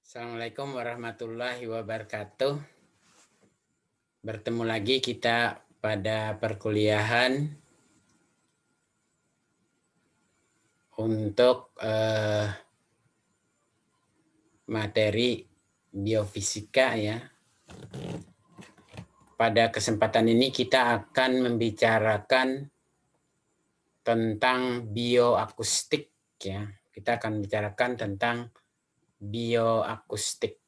Assalamualaikum warahmatullahi wabarakatuh. Bertemu lagi kita pada perkuliahan untuk materi biofisika ya. Pada kesempatan ini kita akan membicarakan tentang bioakustik ya. Kita akan bicarakan tentang bioakustik.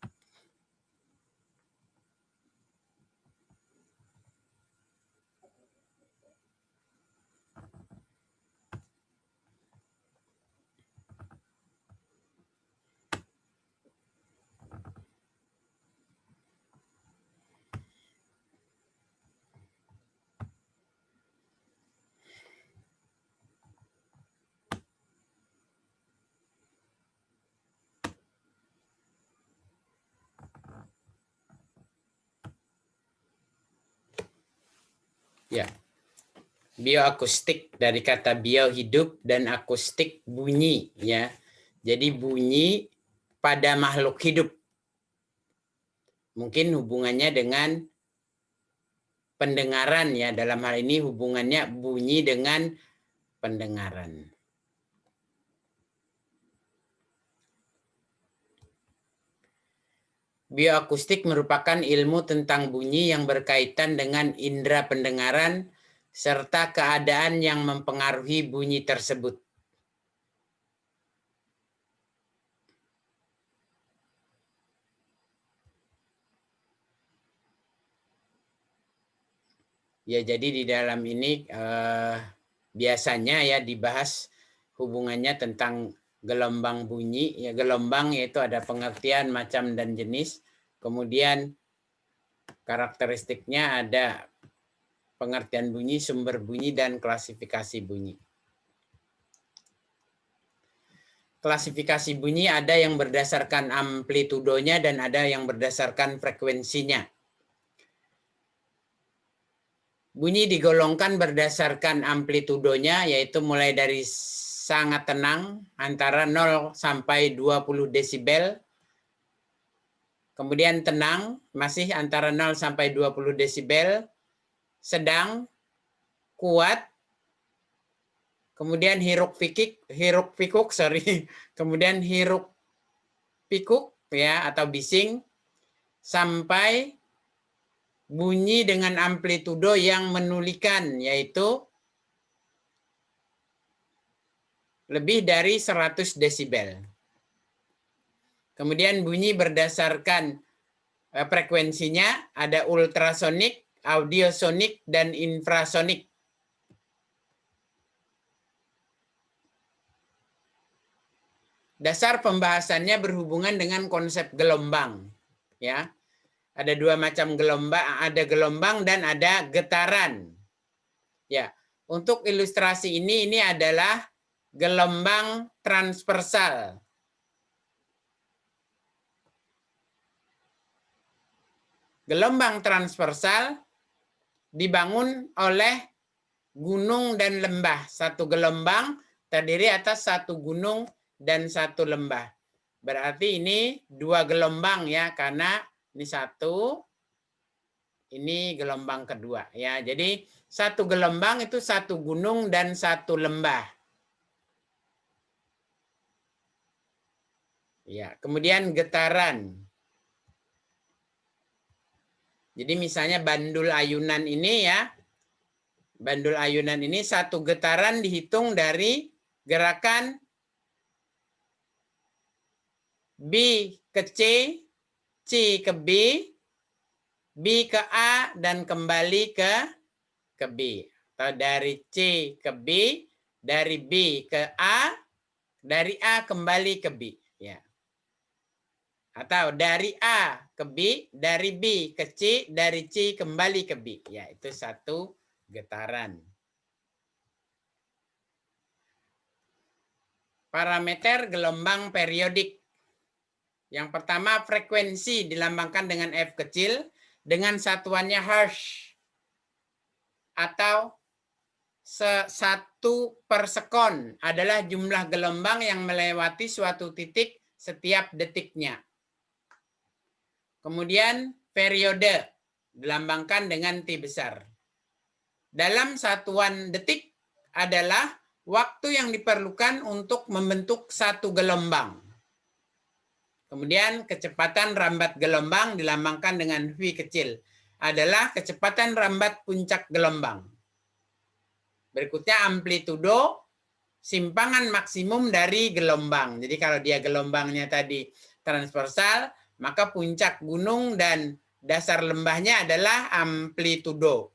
Ya. Bioakustik dari kata bio hidup dan akustik bunyi ya. Jadi bunyi pada makhluk hidup. Mungkin hubungannya dengan pendengaran ya. Dalam hal ini hubungannya bunyi dengan pendengaran. Bioakustik merupakan ilmu tentang bunyi yang berkaitan dengan indera pendengaran serta keadaan yang mempengaruhi bunyi tersebut. Ya, jadi di dalam ini biasanya ya dibahas hubungannya tentang gelombang bunyi. Ya, gelombang yaitu ada pengertian, macam, dan jenis. Kemudian karakteristiknya ada pengertian bunyi, sumber bunyi, dan klasifikasi bunyi. Klasifikasi bunyi ada yang berdasarkan amplitudonya dan ada yang berdasarkan frekuensinya. Bunyi digolongkan berdasarkan amplitudonya, yaitu mulai dari sangat tenang, antara 0 sampai 20 desibel. Kemudian tenang, masih antara 0 sampai 20 desibel. Sedang, kuat. Kemudian hiruk pikuk, kemudian hiruk pikuk ya atau bising, sampai bunyi dengan amplitudo yang menulikan, yaitu lebih dari 100 desibel. Kemudian bunyi berdasarkan frekuensinya ada ultrasonik, audiosonik, dan infrasonik. Dasar pembahasannya berhubungan dengan konsep gelombang. Ya, ada dua macam gelombang, ada gelombang dan ada getaran. Ya, untuk ilustrasi ini adalah gelombang transversal. Gelombang transversal dibangun oleh gunung dan lembah. Satu gelombang terdiri atas satu gunung dan satu lembah. Berarti ini dua gelombang ya, karena ini satu, ini gelombang kedua ya. Jadi satu gelombang itu satu gunung dan satu lembah. Ya, kemudian getaran. Jadi misalnya bandul ayunan ini ya. Bandul ayunan ini satu getaran dihitung dari gerakan B ke C, C ke B, B ke A, dan kembali ke B. Atau dari C ke B, dari B ke A, dari A kembali ke B. Ya. Atau dari A ke B, dari B ke C, dari C kembali ke B. Ya, itu satu getaran. Parameter gelombang periodik. Yang pertama, frekuensi dilambangkan dengan F kecil dengan satuannya hertz atau 1/sekon adalah jumlah gelombang yang melewati suatu titik setiap detiknya. Kemudian periode dilambangkan dengan T besar. Dalam satuan detik adalah waktu yang diperlukan untuk membentuk satu gelombang. Kemudian kecepatan rambat gelombang dilambangkan dengan V kecil. Adalah kecepatan rambat puncak gelombang. Berikutnya amplitudo, simpangan maksimum dari gelombang. Jadi kalau dia gelombangnya tadi transversal, maka puncak gunung dan dasar lembahnya adalah amplitudo.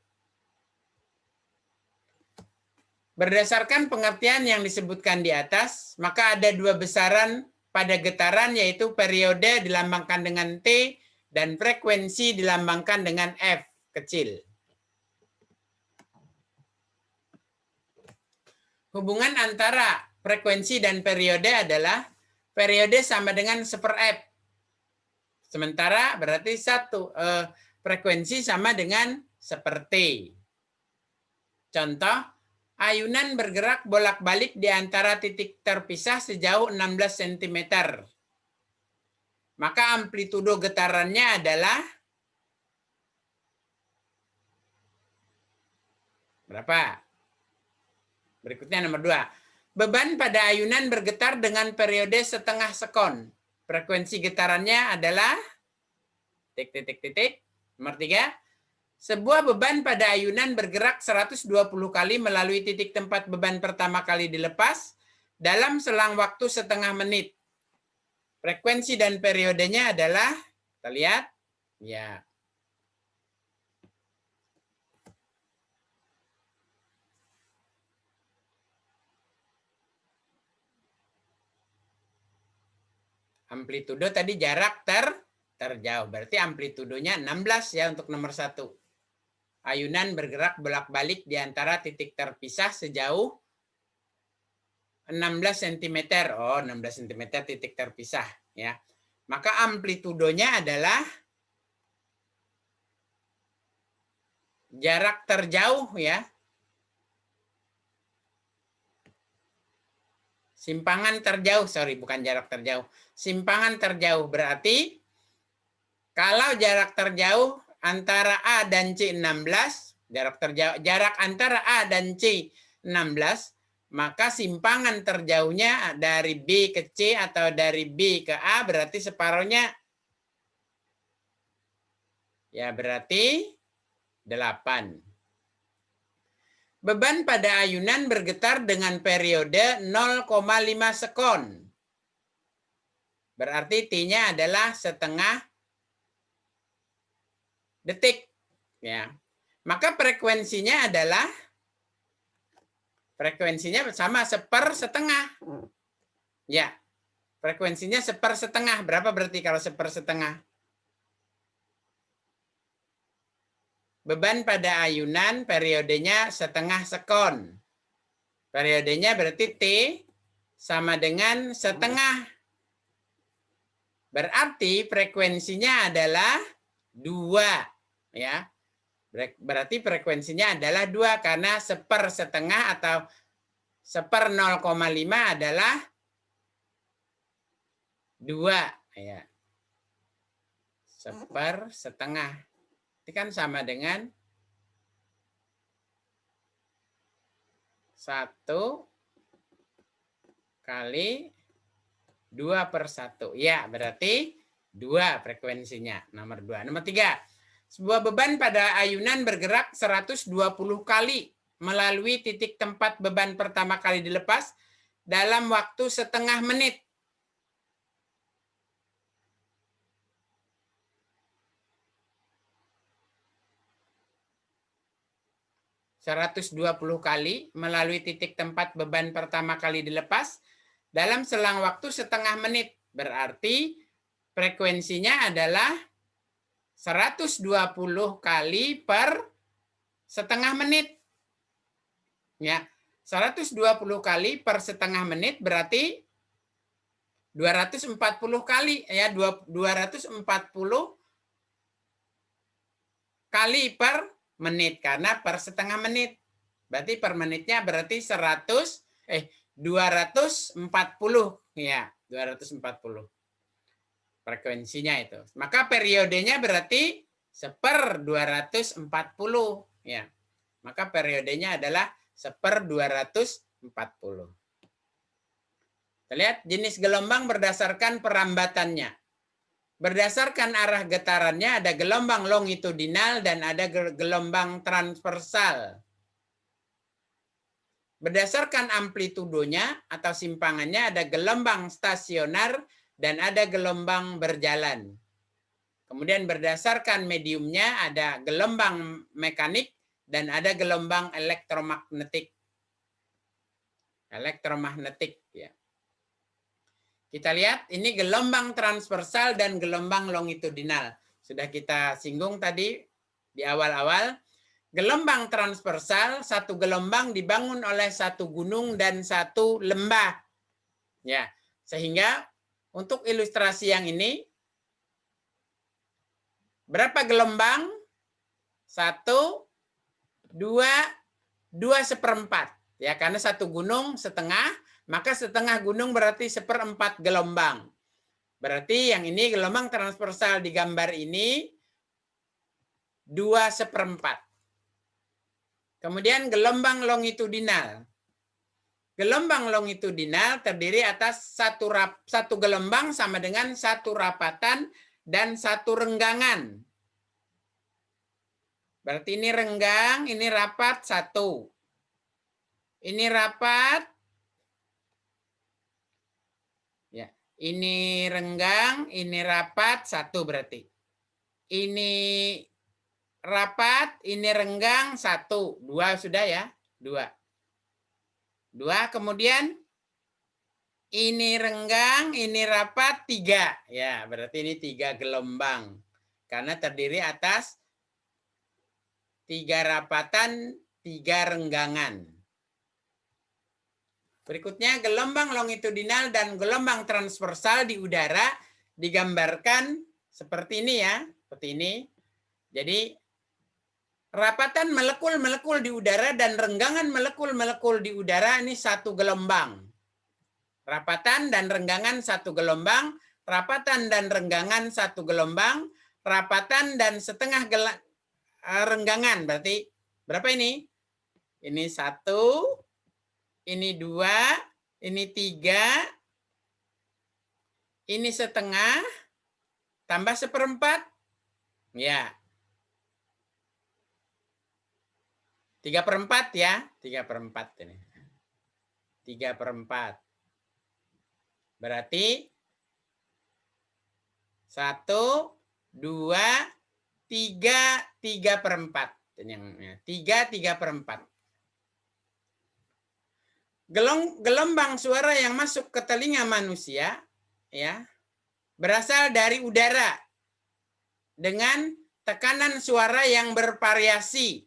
Berdasarkan pengertian yang disebutkan di atas, maka ada dua besaran pada getaran, yaitu periode dilambangkan dengan T dan frekuensi dilambangkan dengan F kecil. Hubungan antara frekuensi dan periode adalah periode sama dengan 1/F. Sementara berarti frekuensi sama dengan 1/T. Contoh, ayunan bergerak bolak-balik di antara titik terpisah sejauh 16 cm. Maka amplitudo getarannya adalah berapa? Berikutnya nomor 2. Beban pada ayunan bergetar dengan periode setengah sekon. Frekuensi getarannya adalah titik. Nomor 3. Sebuah beban pada ayunan bergerak 120 kali melalui titik tempat beban pertama kali dilepas dalam selang waktu setengah menit. Frekuensi dan periodenya adalah, kita lihat, ya. Amplitudo tadi jarak terjauh. Berarti amplitudonya 16 ya untuk nomor 1. Ayunan bergerak bolak-balik di antara titik terpisah sejauh 16 cm. Oh, 16 cm titik terpisah ya. Maka amplitudonya adalah jarak terjauh ya. Simpangan terjauh, bukan jarak terjauh. Simpangan terjauh berarti kalau jarak terjauh antara A dan C 16, jarak antara A dan C 16, maka simpangan terjauhnya dari B ke C atau dari B ke A berarti separuhnya ya berarti 8. Beban pada ayunan bergetar dengan periode 0,5 sekon. Berarti T-nya adalah setengah detik. Ya. Maka frekuensinya sama 1/setengah. Ya. Frekuensinya 1/setengah. Berapa berarti kalau 1/setengah? Beban pada ayunan periodenya setengah sekon. Periodenya berarti T sama dengan setengah. Berarti frekuensinya adalah 2. Ya. Berarti frekuensinya adalah 2 karena 1/setengah atau 1/0,5 adalah 2. Ya. 1/setengah. Ini kan sama dengan 1 kali 2/1. Ya, berarti 2 frekuensinya. Nomor 2. Nomor 3. Sebuah beban pada ayunan bergerak 120 kali melalui titik tempat beban pertama kali dilepas dalam waktu setengah menit. (120 kali melalui titik tempat beban pertama kali dilepas dalam selang waktu setengah menit. Berarti frekuensinya adalah 120 kali per setengah menit. Ya, 120 kali per setengah menit berarti 240 kali ya, 240 kali per menit karena per setengah menit. Berarti per menitnya berarti 240 ya, 240. frekuensinya itu. Maka periodenya berarti 1/240 ya. Maka periodenya adalah 1/240. Kita lihat jenis gelombang berdasarkan perambatannya. Berdasarkan arah getarannya ada gelombang longitudinal dan ada gelombang transversal. Berdasarkan amplitudonya atau simpangannya ada gelombang stasioner dan ada gelombang berjalan. Kemudian berdasarkan mediumnya ada gelombang mekanik dan ada gelombang elektromagnetik. Elektromagnetik ya. Kita lihat ini gelombang transversal dan gelombang longitudinal. Sudah kita singgung tadi di awal-awal. Gelombang transversal, satu gelombang dibangun oleh satu gunung dan satu lembah. Ya, sehingga untuk ilustrasi yang ini, berapa gelombang? 1, 2, 2/4. Ya, karena satu gunung setengah, maka setengah gunung berarti 1/4 gelombang. Berarti yang ini gelombang transversal di gambar ini 2/4. Kemudian gelombang longitudinal. Gelombang longitudinal terdiri atas satu gelombang sama dengan satu rapatan dan satu renggangan. Berarti ini renggang, ini rapat 1. Ini rapat. Ya, ini renggang, ini rapat 1 berarti. Ini rapat, ini renggang 1. 2 sudah ya, 2. 2, kemudian ini renggang, ini rapat 3. Ya, berarti ini 3 gelombang. Karena terdiri atas 3 rapatan, 3 renggangan. Berikutnya gelombang longitudinal dan gelombang transversal di udara digambarkan seperti ini ya, seperti ini. Jadi rapatan melekul-melekul di udara dan renggangan melekul-melekul di udara ini satu gelombang. Rapatan dan renggangan satu gelombang, rapatan dan renggangan satu gelombang, rapatan dan setengah renggangan. Berarti berapa ini? Ini 1, ini 2, ini 3, ini setengah, tambah 1/4. Ya. 3/4 ya, 3/4 ini. 3/4. Berarti 1, 2, 3, 3/4. Yang 3, 3/4. Gelombang suara yang masuk ke telinga manusia ya berasal dari udara dengan tekanan suara yang bervariasi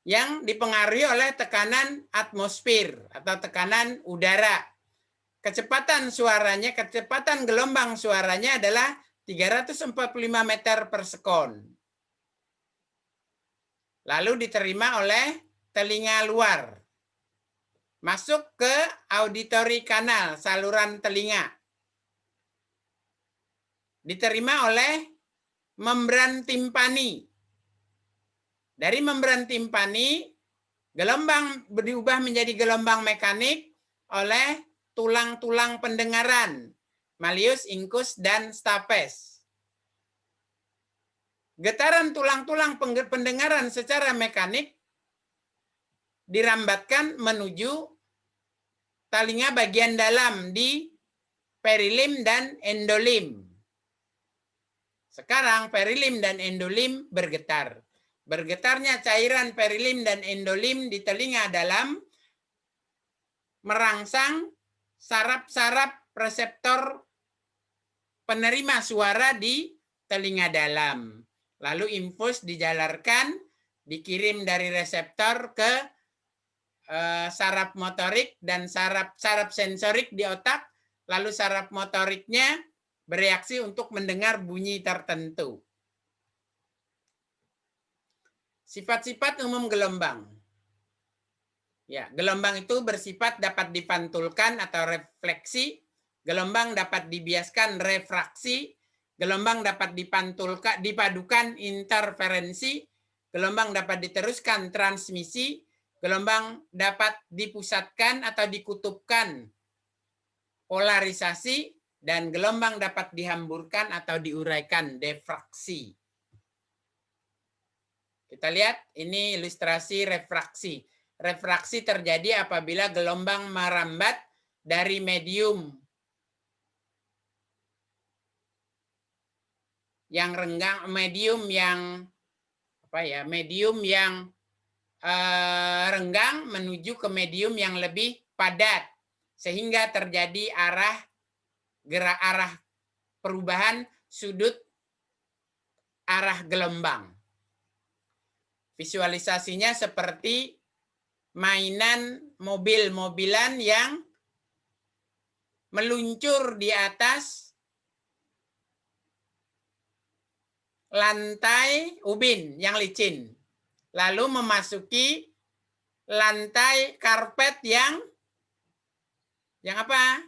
yang dipengaruhi oleh tekanan atmosfer atau tekanan udara. Kecepatan suaranya, kecepatan gelombang suaranya adalah 345 meter per sekon. Lalu diterima oleh telinga luar. Masuk ke auditory kanal, saluran telinga. Diterima oleh membran timpani. Dari membran timpani, gelombang berubah menjadi gelombang mekanik oleh tulang-tulang pendengaran, malleus, incus, dan stapes. Getaran tulang-tulang pendengaran secara mekanik dirambatkan menuju telinga bagian dalam di perilim dan endolim. Sekarang perilim dan endolim bergetar. Bergetarnya cairan perilim dan endolim di telinga dalam merangsang saraf-saraf reseptor penerima suara di telinga dalam. Lalu impuls dijalarkan, dikirim dari reseptor ke saraf motorik dan saraf sensorik di otak. Lalu saraf motoriknya bereaksi untuk mendengar bunyi tertentu. Sifat-sifat umum gelombang. Ya, gelombang itu bersifat dapat dipantulkan atau refleksi, gelombang dapat dibiaskan refraksi, gelombang dapat dipadukan interferensi, gelombang dapat diteruskan transmisi, gelombang dapat dipusatkan atau dikutupkan polarisasi, dan gelombang dapat dihamburkan atau diuraikan diffraksi. Kita lihat ini ilustrasi refraksi. Refraksi terjadi apabila gelombang merambat dari medium yang renggang, medium yang renggang menuju ke medium yang lebih padat, sehingga terjadi arah perubahan sudut arah gelombang. Visualisasinya seperti mainan mobil-mobilan yang meluncur di atas lantai ubin yang licin, lalu memasuki lantai karpet yang apa?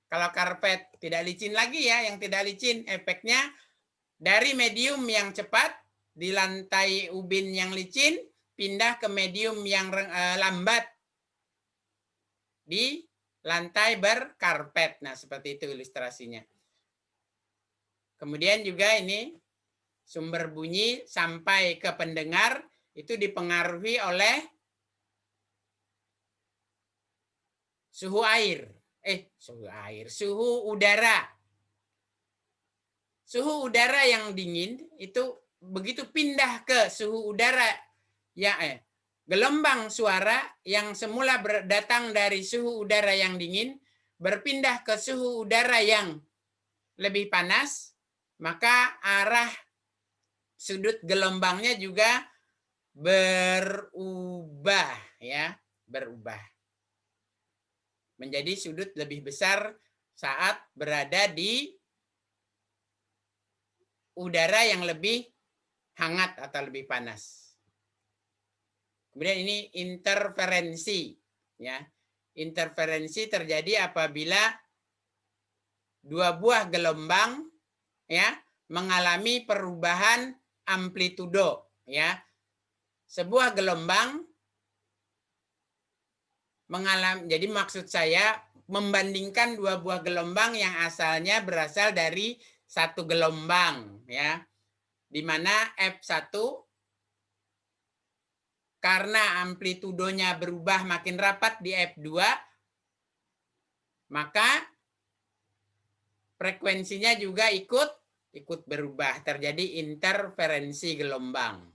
Kalau karpet tidak licin lagi ya, yang tidak licin, efeknya dari medium yang cepat di lantai ubin yang licin pindah ke medium yang lambat di lantai berkarpet. Nah, seperti itu ilustrasinya. Kemudian juga ini sumber bunyi sampai ke pendengar itu dipengaruhi oleh suhu udara. Suhu udara yang dingin itu begitu pindah ke suhu udara gelombang suara yang semula datang dari suhu udara yang dingin berpindah ke suhu udara yang lebih panas, maka arah sudut gelombangnya juga berubah ya, menjadi sudut lebih besar saat berada di udara yang lebih hangat atau lebih panas. Kemudian ini interferensi ya. Interferensi terjadi apabila dua buah gelombang ya mengalami perubahan amplitudo ya. Sebuah gelombang jadi maksud saya membandingkan dua buah gelombang yang asalnya berasal dari satu gelombang ya, di mana F1 karena amplitudonya berubah makin rapat di F2, maka frekuensinya juga ikut berubah, terjadi interferensi gelombang.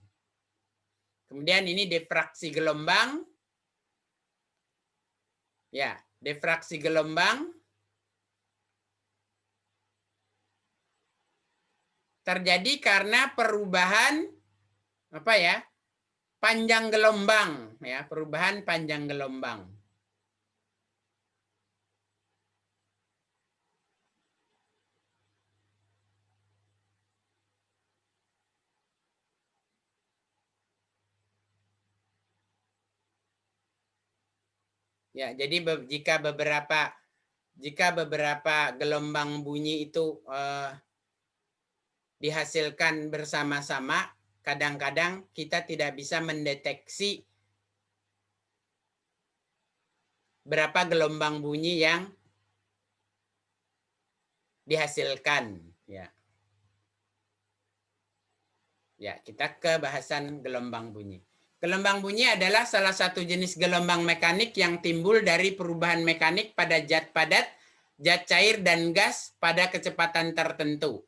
Kemudian ini diffraksi gelombang. Ya, diffraksi gelombang terjadi karena perubahan panjang gelombang ya, perubahan panjang gelombang. Ya, jadi jika beberapa gelombang bunyi itu dihasilkan bersama-sama, kadang-kadang kita tidak bisa mendeteksi berapa gelombang bunyi yang dihasilkan ya. Ya, kita ke bahasan gelombang bunyi. Gelombang bunyi adalah salah satu jenis gelombang mekanik yang timbul dari perubahan mekanik pada zat padat, zat cair, dan gas pada kecepatan tertentu.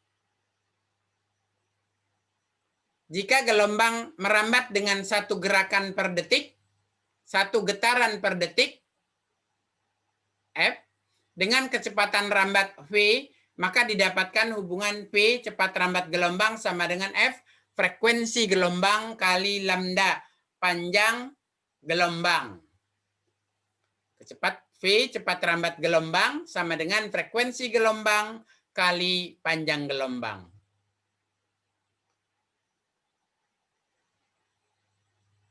Jika gelombang merambat dengan satu gerakan per detik, satu getaran per detik, F, dengan kecepatan rambat V, maka didapatkan hubungan V cepat rambat gelombang sama dengan F, frekuensi gelombang kali lambda panjang gelombang. V cepat rambat gelombang sama dengan frekuensi gelombang kali panjang gelombang.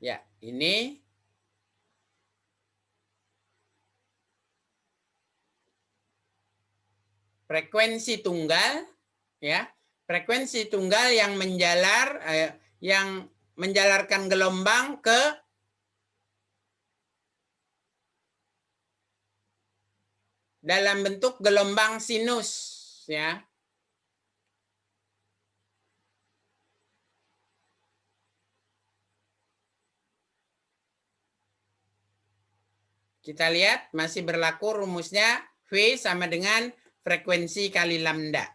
Ya, ini frekuensi tunggal, ya, frekuensi tunggal yang menjalarkan gelombang ke dalam bentuk gelombang sinus, ya. Kita lihat masih berlaku rumusnya V sama dengan frekuensi kali lambda.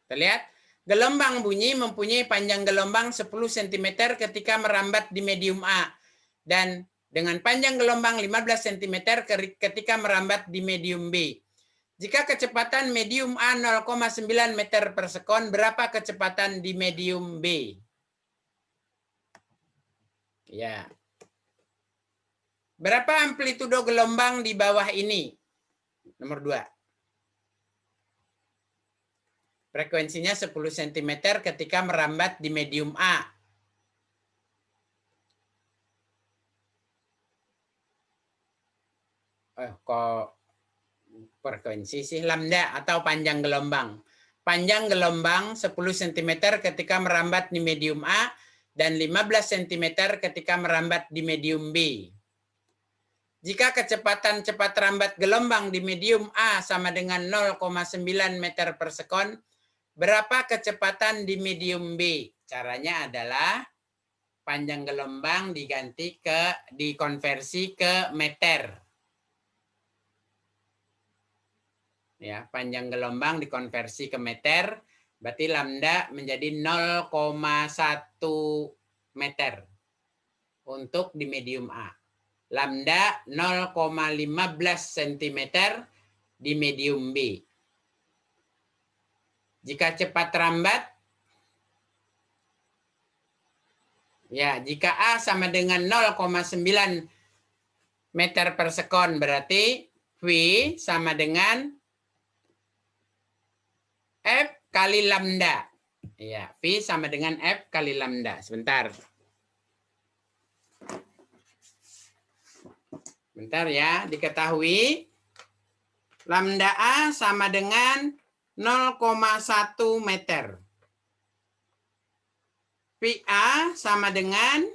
Kita lihat, gelombang bunyi mempunyai panjang gelombang 10 cm ketika merambat di medium A. Dan dengan panjang gelombang 15 cm ketika merambat di medium B. Jika kecepatan medium A 0,9 meter per sekon, berapa kecepatan di medium B? Ya. Berapa amplitudo gelombang di bawah ini? Nomor 2. Frekuensinya 10 cm ketika merambat di medium A. Kok frekuensi sih? Lambda atau panjang gelombang. Panjang gelombang 10 cm ketika merambat di medium A dan 15 cm ketika merambat di medium B. Jika kecepatan cepat rambat gelombang di medium A sama dengan 0,9 meter per sekon, berapa kecepatan di medium B? Caranya adalah panjang gelombang dikonversi ke meter. Ya, panjang gelombang dikonversi ke meter, berarti lambda menjadi 0,1 meter untuk di medium A. Lambda 0,15 cm di medium B. Jika cepat rambat, ya, jika A sama dengan 0,9 meter per sekon, berarti V sama dengan F kali lambda. Ya, V sama dengan F kali lambda. Sebentar. Bentar ya, diketahui lambda A sama dengan 0,1 meter. VA sama dengan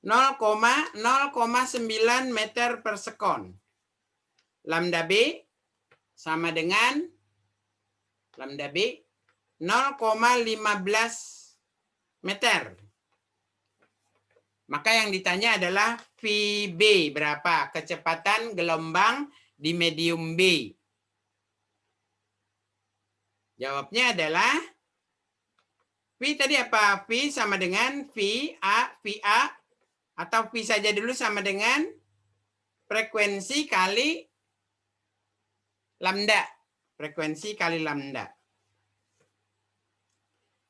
0,9 meter per sekon. Lambda B sama dengan lambda B 0,15 meter. Maka yang ditanya adalah VB, berapa kecepatan gelombang di medium B. Jawabnya adalah V tadi apa? V sama dengan VA atau V saja dulu sama dengan frekuensi kali lambda. Frekuensi kali lambda.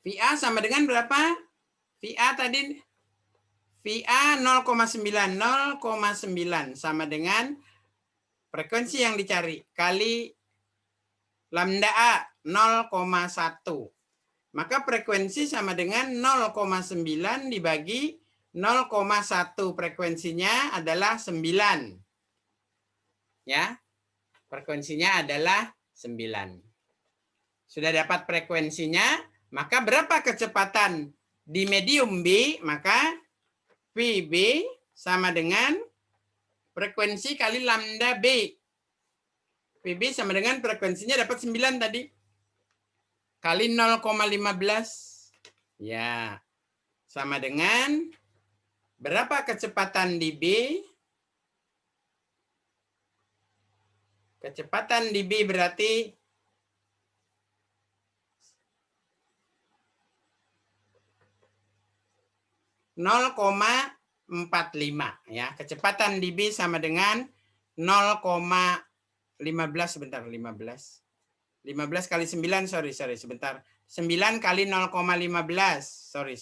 VA sama dengan berapa? VA tadi VA 0,9 sama dengan frekuensi yang dicari kali lambda A 0,1. Maka frekuensi sama dengan 0,9 dibagi 0,1. Frekuensinya adalah 9. Ya. Frekuensinya adalah 9. Sudah dapat frekuensinya, maka berapa kecepatan di medium B? Maka VB sama dengan frekuensi kali lambda B. VB sama dengan frekuensinya dapat 9 tadi. Kali 0,15. Ya. Sama dengan berapa kecepatan di B? Kecepatan di B berarti 0,45 ya. Kecepatan di B sama dengan 0,15 sebentar 15 kali 9 sorry sebentar 9 kali 0,15 sorry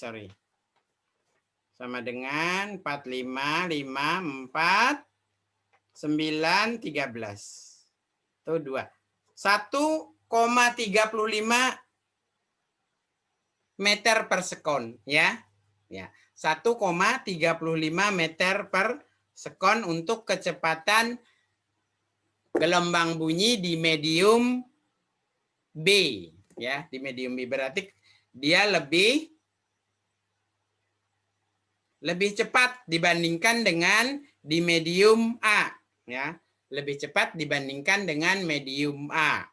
sama dengan 45 5 4 9 13 itu 2 1,35 meter per sekon ya 1,35 meter per sekon untuk kecepatan gelombang bunyi di medium B, ya, di medium B. Berarti dia lebih cepat dibandingkan dengan di medium A, ya. Lebih cepat dibandingkan dengan medium A.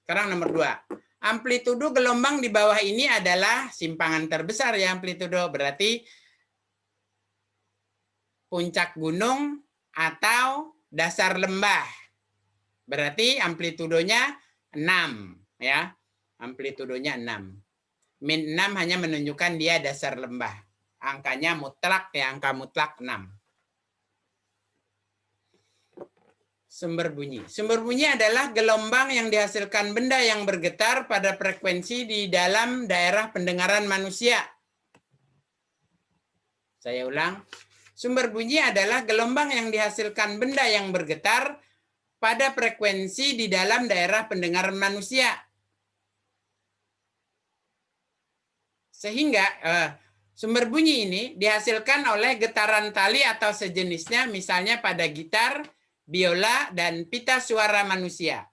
Sekarang nomor 2. Amplitudo gelombang di bawah ini adalah simpangan terbesar, ya, amplitudo. Berarti puncak gunung atau dasar lembah. Berarti amplitudonya 6, ya. Amplitudonya 6. Min 6 hanya menunjukkan dia dasar lembah. Angkanya mutlak, ya, angka mutlak 6. Sumber bunyi. Sumber bunyi adalah gelombang yang dihasilkan benda yang bergetar pada frekuensi di dalam daerah pendengaran manusia. Saya ulang. Sumber bunyi adalah gelombang yang dihasilkan benda yang bergetar pada frekuensi di dalam daerah pendengaran manusia. Sehingga sumber bunyi ini dihasilkan oleh getaran tali atau sejenisnya, misalnya pada gitar, biola, dan pita suara manusia.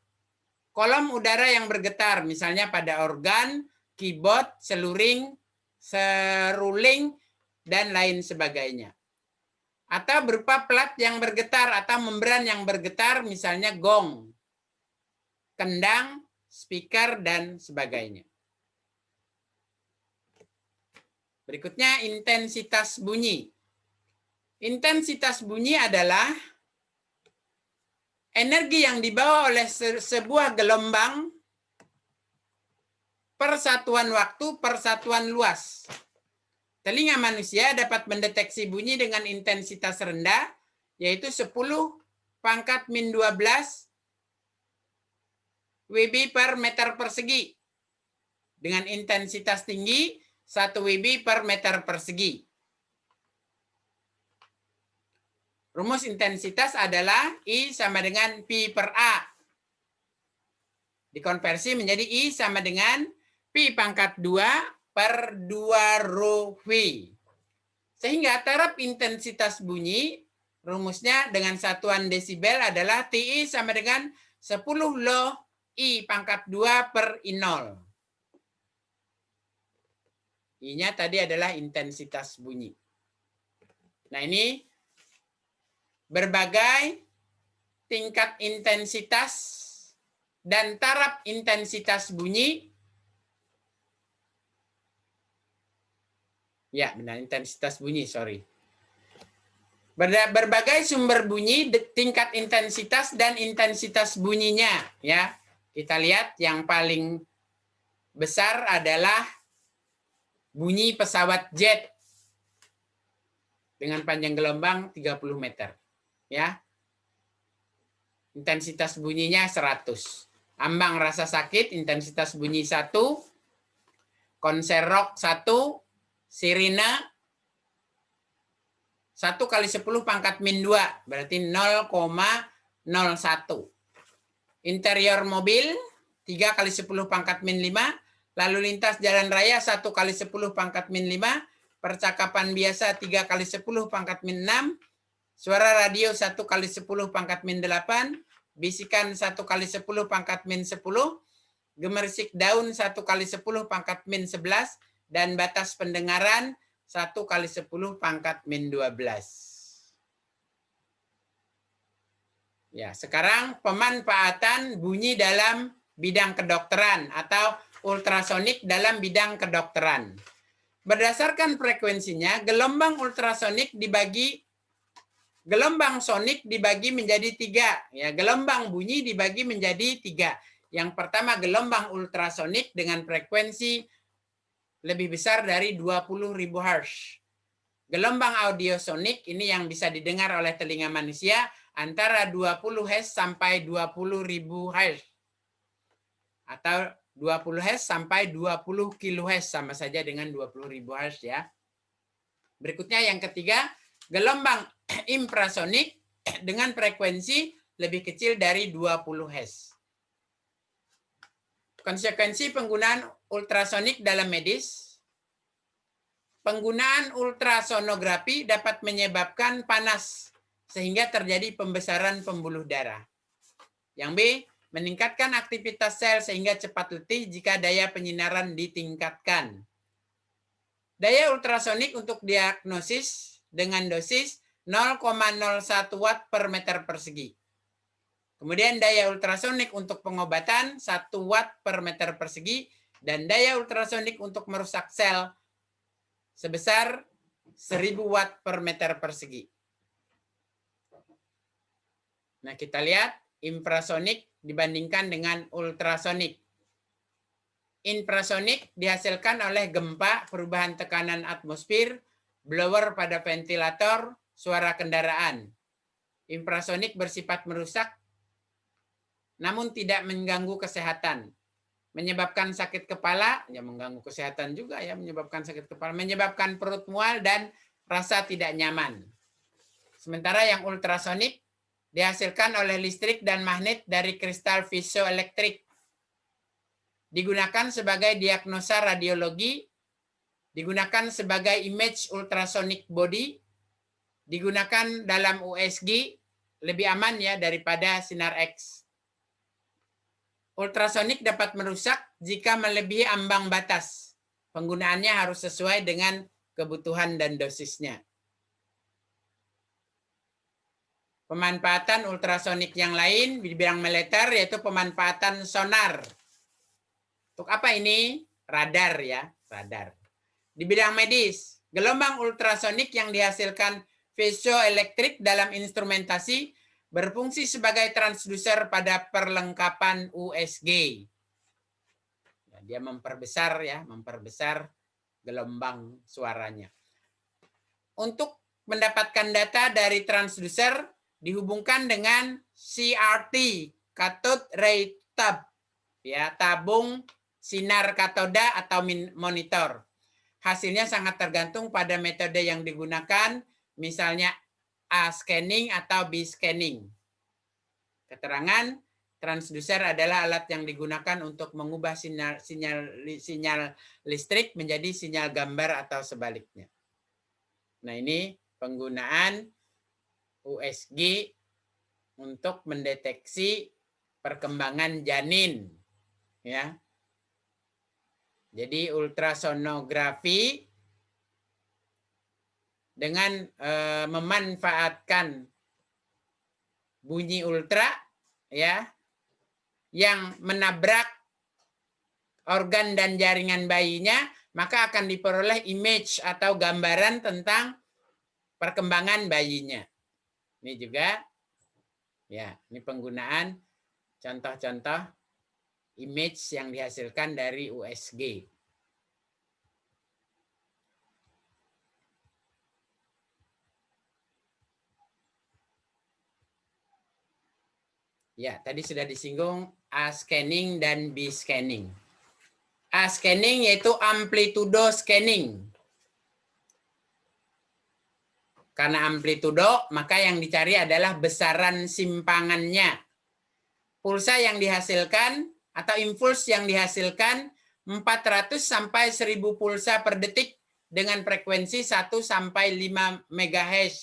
Kolom udara yang bergetar, misalnya pada organ, keyboard, seluring, seruling, dan lain sebagainya. Atau berupa plat yang bergetar atau membran yang bergetar, misalnya gong, kendang, speaker, dan sebagainya. Berikutnya intensitas bunyi. Intensitas bunyi adalah energi yang dibawa oleh sebuah gelombang per satuan waktu, per satuan luas. Telinga manusia dapat mendeteksi bunyi dengan intensitas rendah, yaitu 10⁻⁻12 WB per meter persegi. Dengan intensitas tinggi, 1 WB per meter persegi. Rumus intensitas adalah I sama dengan Pi per A. Dikonversi menjadi I sama dengan Pi pangkat 2 per 2 rho V. Sehingga taraf intensitas bunyi, rumusnya dengan satuan desibel adalah TI sama dengan 10 loh I pangkat 2 per I0. I-nya tadi adalah intensitas bunyi. Nah, ini berbagai tingkat intensitas dan taraf intensitas bunyi. Ya, benar, intensitas bunyi, sorry. Berbagai sumber bunyi, tingkat intensitas dan intensitas bunyinya, ya. Kita lihat yang paling besar adalah bunyi pesawat jet dengan panjang gelombang 30 meter, ya. Intensitas bunyinya 100. Ambang rasa sakit, intensitas bunyi 1. Konser rock 1. Sirine 1 kali 10 pangkat min 2, berarti 0,01. Interior mobil 3 kali 10 pangkat min 5. Lalu lintas jalan raya 1 kali 10 pangkat min 5. Percakapan biasa 3 kali 10 pangkat min 6. Suara radio 1 kali 10 pangkat min 8. Bisikan 1 kali 10 pangkat min 10. Gemerisik daun 1 kali 10 pangkat min 11. Dan batas pendengaran 1 kali 10 pangkat min 12. Ya, sekarang pemanfaatan bunyi dalam bidang kedokteran atau ultrasonik dalam bidang kedokteran. Berdasarkan frekuensinya, gelombang ultrasonik gelombang sonik dibagi menjadi 3. Ya, gelombang bunyi dibagi menjadi 3. Yang pertama gelombang ultrasonik dengan frekuensi lebih besar dari 20.000 Hz. Gelombang audiosonik ini yang bisa didengar oleh telinga manusia antara 20 Hz sampai 20.000 Hz. Atau 20 Hz sampai 20 kHz, sama saja dengan 20.000 Hz, ya. Berikutnya yang ketiga, gelombang infrasonik dengan frekuensi lebih kecil dari 20 Hz. Konsekuensi penggunaan ultrasonik dalam medis. Penggunaan ultrasonografi dapat menyebabkan panas sehingga terjadi pembesaran pembuluh darah. Yang B, meningkatkan aktivitas sel sehingga cepat letih jika daya penyinaran ditingkatkan. Daya ultrasonik untuk diagnosis dengan dosis 0,01 watt per meter persegi. Kemudian daya ultrasonik untuk pengobatan 1 watt per meter persegi dan daya ultrasonik untuk merusak sel sebesar 1000 watt per meter persegi. Nah, kita lihat infrasonik dibandingkan dengan ultrasonik. Infrasonik dihasilkan oleh gempa, perubahan tekanan atmosfer, blower pada ventilator, suara kendaraan. Infrasonik bersifat merusak, namun tidak mengganggu kesehatan. Menyebabkan sakit kepala, ya mengganggu kesehatan juga ya, menyebabkan sakit kepala, menyebabkan perut mual dan rasa tidak nyaman. Sementara yang ultrasonik dihasilkan oleh listrik dan magnet dari kristal piezoelektrik. Digunakan sebagai diagnosa radiologi, digunakan sebagai image ultrasonic body, digunakan dalam USG, lebih aman ya daripada sinar X. Ultrasonik dapat merusak jika melebihi ambang batas. Penggunaannya harus sesuai dengan kebutuhan dan dosisnya. Pemanfaatan ultrasonik yang lain di bidang militer yaitu pemanfaatan sonar. Untuk apa ini? Radar ya, radar. Di bidang medis, gelombang ultrasonik yang dihasilkan piezoelektrik dalam instrumentasi berfungsi sebagai transducer pada perlengkapan USG. Dia memperbesar ya, memperbesar gelombang suaranya. Untuk mendapatkan data dari transducer dihubungkan dengan CRT, cathode ray tube, ya, tabung sinar katoda atau monitor. Hasilnya sangat tergantung pada metode yang digunakan, misalnya A scanning atau B scanning. Keterangan, transducer adalah alat yang digunakan untuk mengubah sinyal listrik menjadi sinyal gambar atau sebaliknya. Nah, ini penggunaan USG untuk mendeteksi perkembangan janin, ya. Jadi ultrasonografi dengan memanfaatkan bunyi ultra ya yang menabrak organ dan jaringan bayinya, maka akan diperoleh image atau gambaran tentang perkembangan bayinya. Ini juga ya, ini penggunaan contoh-contoh image yang dihasilkan dari USG. Ya, tadi sudah disinggung A scanning dan B scanning. A scanning yaitu amplitudo scanning. Karena amplitudo, maka yang dicari adalah besaran simpangannya. Pulsa yang dihasilkan atau impuls yang dihasilkan 400 sampai 1000 pulsa per detik dengan frekuensi 1 sampai 5 MHz.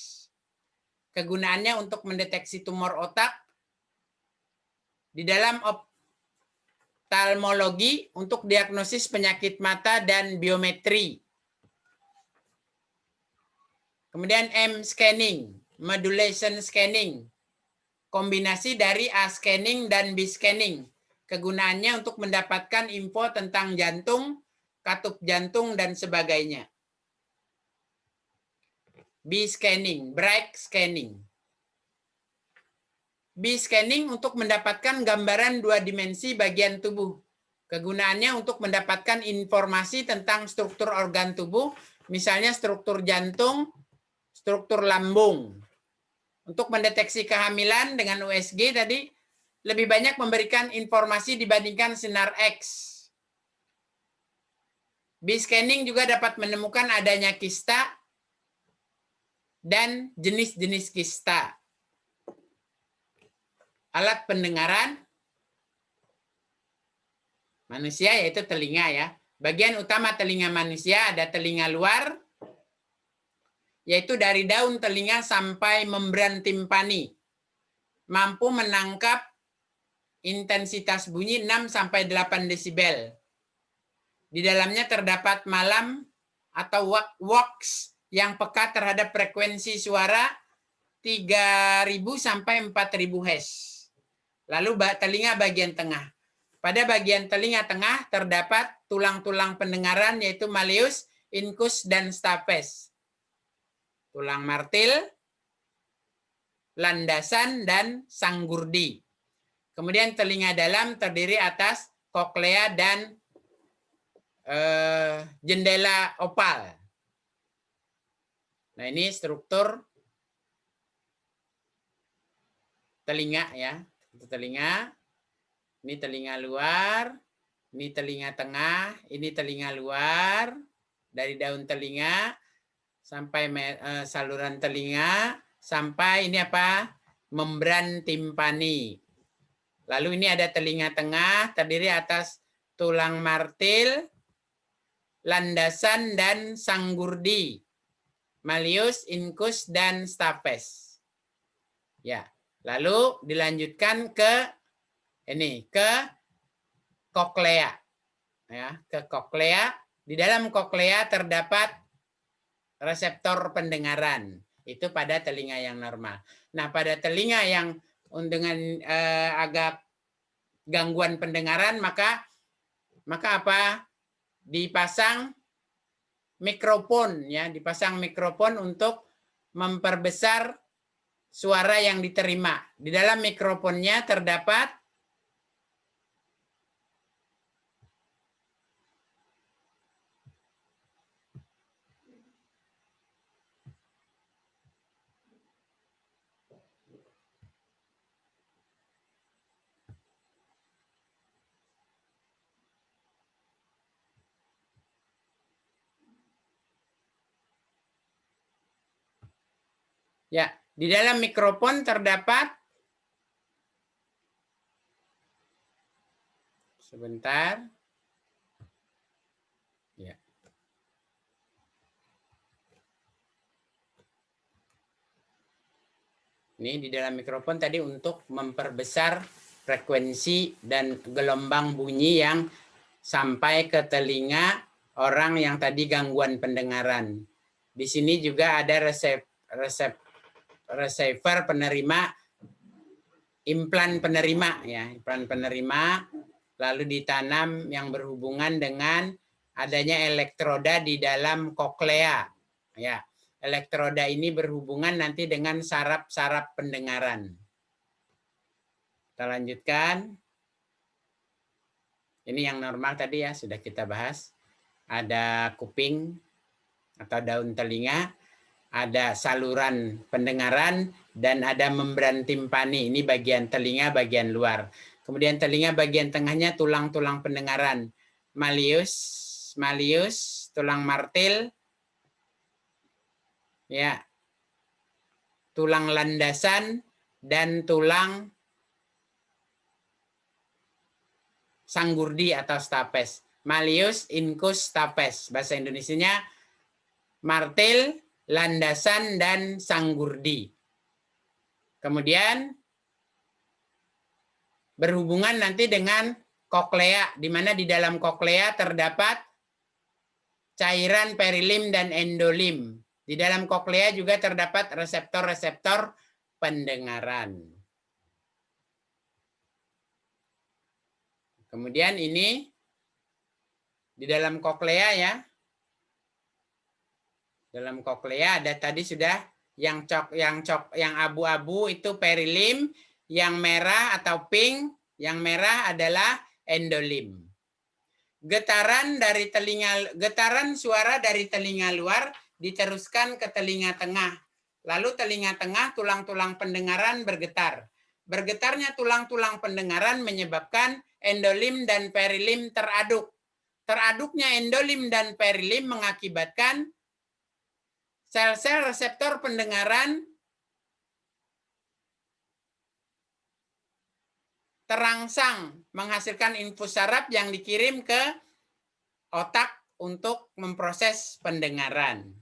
Kegunaannya untuk mendeteksi tumor otak di dalam oftalmologi untuk diagnosis penyakit mata dan biometri. Kemudian M scanning, modulation scanning. Kombinasi dari A scanning dan B scanning. Kegunaannya untuk mendapatkan info tentang jantung, katup jantung, dan sebagainya. B scanning, bright scanning. B scanning untuk mendapatkan gambaran 2 dimensi bagian tubuh. Kegunaannya untuk mendapatkan informasi tentang struktur organ tubuh, misalnya struktur jantung, struktur lambung. Untuk mendeteksi kehamilan dengan USG tadi, lebih banyak memberikan informasi dibandingkan sinar X. B scanning juga dapat menemukan adanya kista dan jenis-jenis kista. Alat pendengaran manusia yaitu telinga ya. Bagian utama telinga manusia ada telinga luar yaitu dari daun telinga sampai membran timpani. Mampu menangkap intensitas bunyi 6-8 desibel. Di dalamnya terdapat malam atau wax yang peka terhadap frekuensi suara 3.000 sampai 4.000 Hz. Lalu telinga bagian tengah. Pada bagian telinga tengah terdapat tulang-tulang pendengaran yaitu malleus, incus, dan stapes. Tulang martil, landasan, dan sanggurdi. Kemudian telinga dalam terdiri atas koklea dan jendela opal. Nah, ini struktur telinga ya. Itu telinga. Ini telinga luar, ini telinga tengah, ini telinga luar. Dari daun telinga sampai saluran telinga sampai ini apa? Membran timpani. Lalu ini ada telinga tengah terdiri atas tulang martil, landasan, dan sanggurdi, malleus, incus, dan stapes. Ya, lalu dilanjutkan ke ini, ke koklea. Ya, ke koklea. Di dalam koklea terdapat reseptor pendengaran. Itu pada telinga yang normal. Nah, pada telinga yang dengan agak gangguan pendengaran, maka apa? Dipasang mikrofon ya, dipasang mikrofon untuk memperbesar suara yang diterima. Di dalam mikrofonnya terdapat ya, di dalam mikrofon terdapat sebentar. Ya. Ini di dalam mikrofon tadi untuk memperbesar frekuensi dan gelombang bunyi yang sampai ke telinga orang yang tadi gangguan pendengaran. Di sini juga ada receiver penerima, implan penerima ya, implan penerima, lalu ditanam yang berhubungan dengan adanya elektroda di dalam koklea. Ya, elektroda ini berhubungan nanti dengan saraf-saraf pendengaran. Kita lanjutkan. Ini yang normal tadi ya, sudah kita bahas. Ada kuping atau daun telinga, ada saluran pendengaran, dan ada membran timpani. Ini bagian telinga bagian luar. Kemudian telinga bagian tengahnya tulang-tulang pendengaran. Malleus, tulang martil, ya, tulang landasan, dan tulang sanggurdi atau stapes. Malleus, incus, stapes. Bahasa Indonesianya martil, landasan, dan sanggurdi. Kemudian berhubungan nanti dengan koklea, di mana di dalam koklea terdapat cairan perilim dan endolim. Di dalam koklea juga terdapat reseptor-reseptor pendengaran. Kemudian ini di dalam koklea ya. Dalam koklea ada tadi sudah yang abu-abu itu perilim, yang merah atau pink, yang merah adalah endolim. Getaran suara dari telinga luar diteruskan ke telinga tengah. Lalu telinga tengah tulang-tulang pendengaran bergetar. Bergetarnya tulang-tulang pendengaran menyebabkan endolim dan perilim teraduk. Teraduknya endolim dan perilim mengakibatkan sel-sel reseptor pendengaran terangsang menghasilkan infus saraf yang dikirim ke otak untuk memproses pendengaran.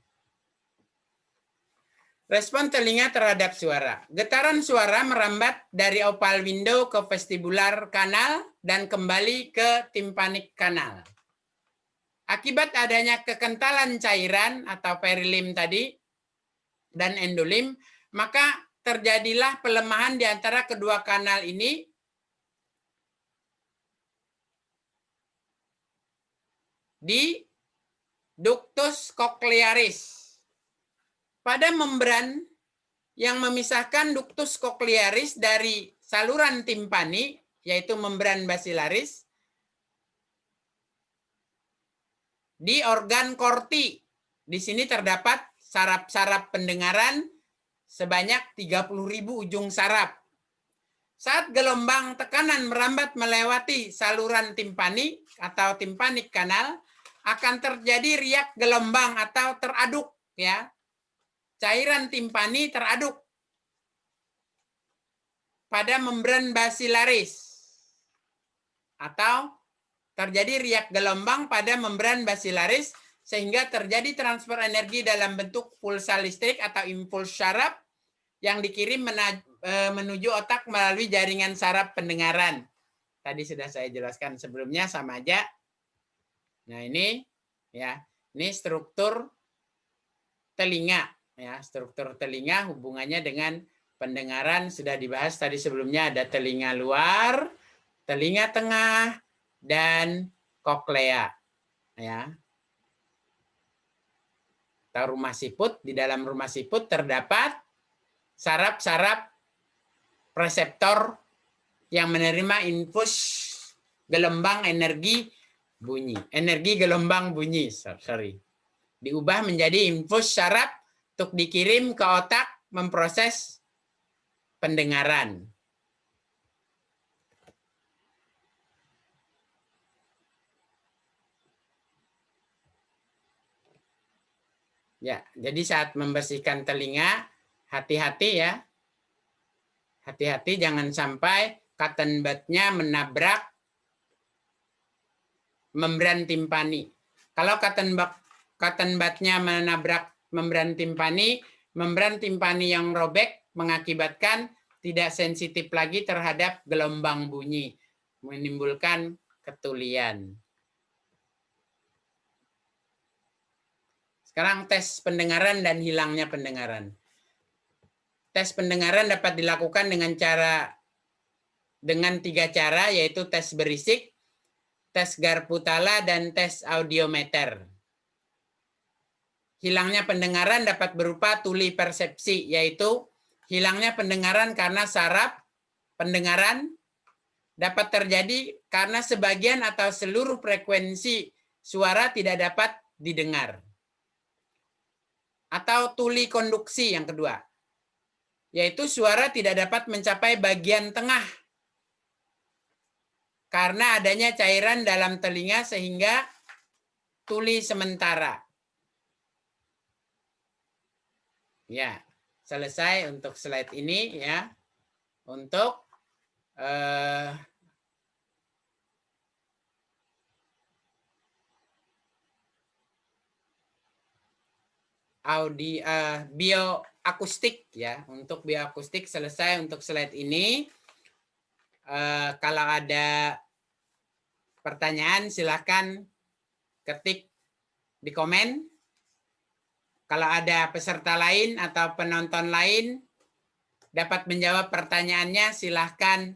Respon telinga terhadap suara. Getaran suara merambat dari opal window ke vestibular kanal dan kembali ke tympanic kanal. Akibat adanya kekentalan cairan atau perilim tadi dan endolim, maka terjadilah pelemahan di antara kedua kanal ini di ductus cochlearis. Pada membran yang memisahkan ductus cochlearis dari saluran timpani, yaitu membran basilaris, di organ korti. Di sini terdapat saraf-saraf pendengaran sebanyak 30.000 ujung saraf. Saat gelombang tekanan merambat melewati saluran timpani atau tympanic kanal, akan terjadi riak gelombang atau teraduk, ya. Cairan timpani teraduk pada membran basilaris atau terjadi riak gelombang pada membran basilaris sehingga terjadi transfer energi dalam bentuk pulsa listrik atau impuls syaraf yang dikirim menuju otak melalui jaringan saraf pendengaran. Tadi sudah saya jelaskan sebelumnya, sama aja. Nah, ini ya, ini struktur telinga. Ya, struktur telinga hubungannya dengan pendengaran sudah dibahas tadi sebelumnya. Ada telinga luar, telinga tengah, dan koklea. Ya. Atau rumah siput. Di dalam rumah siput terdapat saraf-saraf reseptor yang menerima infus gelombang energi bunyi. Energi gelombang bunyi, sorry. Diubah menjadi infus saraf untuk dikirim ke otak memproses pendengaran. Ya, jadi saat membersihkan telinga, hati-hati ya. Hati-hati jangan sampai cotton bud-nya menabrak membran timpani. Kalau cotton bud-nya menabrak membran timpani yang robek mengakibatkan tidak sensitif lagi terhadap gelombang bunyi, menimbulkan ketulian. Sekarang tes pendengaran dan hilangnya pendengaran. Tes pendengaran dapat dilakukan dengan 3 cara, yaitu tes berisik, tes Garputala, dan tes audiometer. Hilangnya pendengaran dapat berupa tuli persepsi, yaitu hilangnya pendengaran karena saraf pendengaran dapat terjadi karena sebagian atau seluruh frekuensi suara tidak dapat didengar. Atau tuli konduksi yang kedua, yaitu suara tidak dapat mencapai bagian tengah karena adanya cairan dalam telinga sehingga tuli sementara. Ya, selesai untuk slide ini ya. Untuk bioakustik ya. Untuk bioakustik selesai untuk slide ini. Kalau ada pertanyaan silakan ketik di komen. Kalau ada peserta lain atau penonton lain dapat menjawab pertanyaannya, silahkan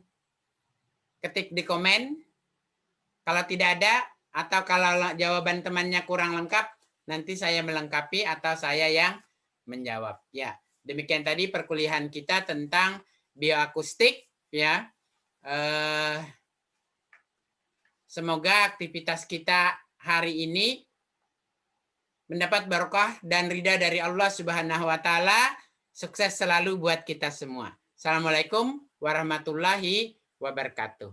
ketik di komen. Kalau tidak ada, atau kalau jawaban temannya kurang lengkap, nanti saya melengkapi atau saya yang menjawab. Ya, demikian tadi perkuliahan kita tentang bioakustik. Ya, semoga aktivitas kita hari ini mendapat barokah dan ridha dari Allah Subhanahu wa Ta'ala. Sukses selalu buat kita semua. Assalamualaikum warahmatullahi wabarakatuh.